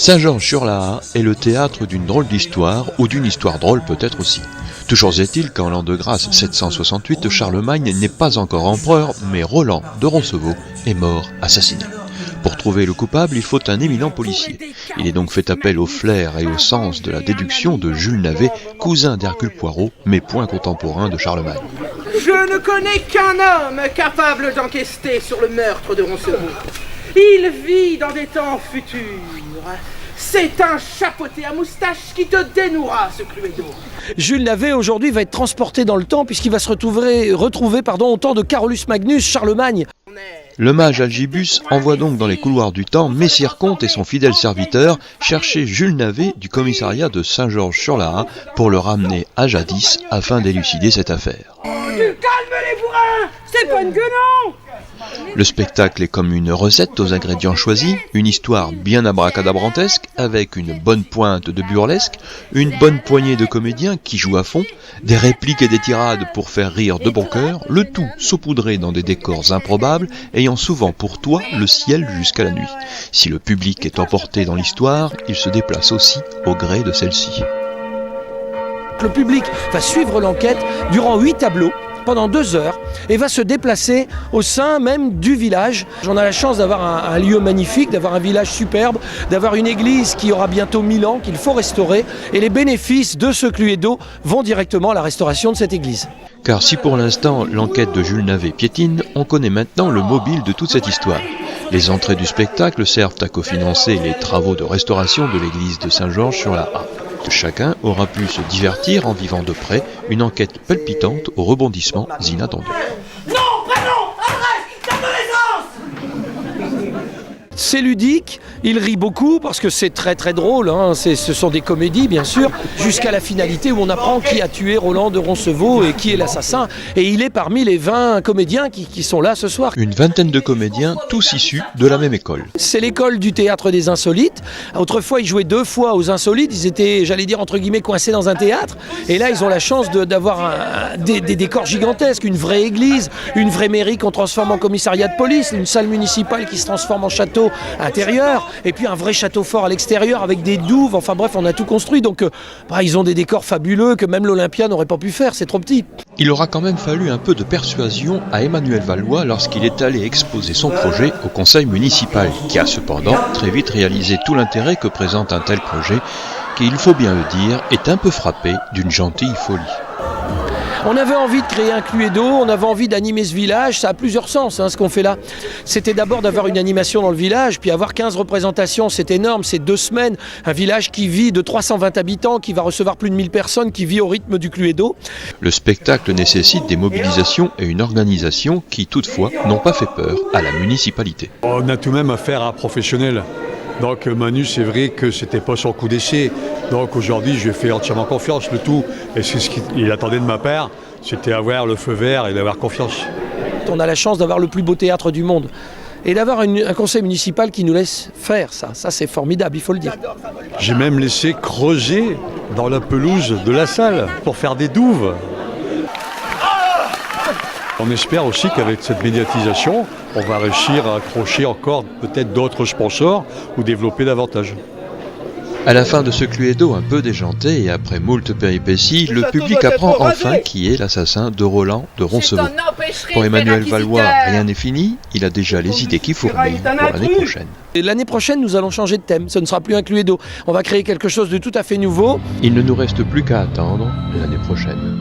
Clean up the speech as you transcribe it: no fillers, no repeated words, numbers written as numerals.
Saint-Georges-sur-Laha est le théâtre d'une drôle d'histoire, ou d'une histoire drôle peut-être aussi. Toujours est-il qu'en l'an de grâce 768, Charlemagne n'est pas encore empereur, mais Roland de Roncevaux est mort assassiné. Pour trouver le coupable, il faut un éminent policier. Il est donc fait appel au flair et au sens de la déduction de Jules Navet, cousin d'Hercule Poirot, mais point contemporain de Charlemagne. Je ne connais qu'un homme capable d'enquester sur le meurtre de Roncevaux. Il vit dans des temps futurs. C'est un chapeauté à moustache qui te dénouera, ce Cluedo. Jules Navet, aujourd'hui, va être transporté dans le temps puisqu'il va se retrouver au temps de Carolus Magnus, Charlemagne. Le mage Algibus envoie donc dans les couloirs du temps Messire Comte et son fidèle serviteur chercher Jules Navet du commissariat de Saint-Georges-sur-Laha pour le ramener à jadis afin d'élucider cette affaire. Du calme les bourrins, c'est pas une guenon. Le spectacle est comme une recette aux ingrédients choisis, une histoire bien abracadabrantesque avec une bonne pointe de burlesque, une bonne poignée de comédiens qui jouent à fond, des répliques et des tirades pour faire rire de bon cœur, le tout saupoudré dans des décors improbables ayant souvent pour toit le ciel jusqu'à la nuit. Si le public est emporté dans l'histoire, il se déplace aussi au gré de celle-ci. Le public va suivre l'enquête durant 8 tableaux, pendant 2 heures, et va se déplacer au sein même du village. On a la chance d'avoir un lieu magnifique, d'avoir un village superbe, d'avoir une église qui aura bientôt 1000 ans, qu'il faut restaurer, et les bénéfices de ce Cluedo vont directement à la restauration de cette église. Car si pour l'instant l'enquête de Jules Navet piétine, on connaît maintenant le mobile de toute cette histoire. Les entrées du spectacle servent à cofinancer les travaux de restauration de l'église de Saint-Georges-sur-Laha. Chacun aura pu se divertir en vivant de près une enquête palpitante aux rebondissements inattendus. Non, prénom, adresse, adolescence. C'est ludique, il rit beaucoup parce que c'est très très drôle, hein. Ce sont des comédies bien sûr, jusqu'à la finalité où on apprend qui a tué Roland de Roncevaux et qui est l'assassin. Et il est parmi les 20 comédiens qui sont là ce soir. Une vingtaine de comédiens, tous issus de la même école. C'est l'école du théâtre des insolites. Autrefois, ils jouaient 2 fois aux insolites, ils étaient, j'allais dire entre guillemets, coincés dans un théâtre. Et là, ils ont la chance d'avoir des décors gigantesques, une vraie église, une vraie mairie qu'on transforme en commissariat de police, une salle municipale qui se transforme en château intérieur, et puis un vrai château fort à l'extérieur avec des douves, enfin bref, on a tout construit, donc ils ont des décors fabuleux que même l'Olympia n'aurait pas pu faire, c'est trop petit. Il aura quand même fallu un peu de persuasion à Emmanuel Valois lorsqu'il est allé exposer son projet au conseil municipal, qui a cependant très vite réalisé tout l'intérêt que présente un tel projet, qui, il faut bien le dire, est un peu frappé d'une gentille folie. On avait envie de créer un Cluedo, on avait envie d'animer ce village, ça a plusieurs sens ce qu'on fait là. C'était d'abord d'avoir une animation dans le village, puis avoir 15 représentations, c'est énorme, c'est 2 semaines. Un village qui vit de 320 habitants, qui va recevoir plus de 1000 personnes, qui vit au rythme du Cluedo. Le spectacle nécessite des mobilisations et une organisation qui, toutefois, n'ont pas fait peur à la municipalité. On a tout de même affaire à un professionnel. Donc Manu, c'est vrai que c'était pas son coup d'essai. Donc aujourd'hui, je lui ai fait entièrement confiance, le tout. Et c'est ce qu'il attendait de ma part, c'était avoir le feu vert et d'avoir confiance. On a la chance d'avoir le plus beau théâtre du monde. Et d'avoir un conseil municipal qui nous laisse faire ça. Ça, c'est formidable, il faut le dire. J'ai même laissé creuser dans la pelouse de la salle pour faire des douves. On espère aussi qu'avec cette médiatisation, on va réussir à accrocher encore peut-être d'autres sponsors ou développer davantage. À la fin de ce Cluedo un peu déjanté et après moult péripéties, le public apprend enfin qui est l'assassin de Roland de Roncevaux. Pour Emmanuel Valois, rien n'est fini, il a déjà les idées qui fourmillent pour l'année prochaine. Et l'année prochaine, nous allons changer de thème, ce ne sera plus un Cluedo. On va créer quelque chose de tout à fait nouveau. Il ne nous reste plus qu'à attendre l'année prochaine.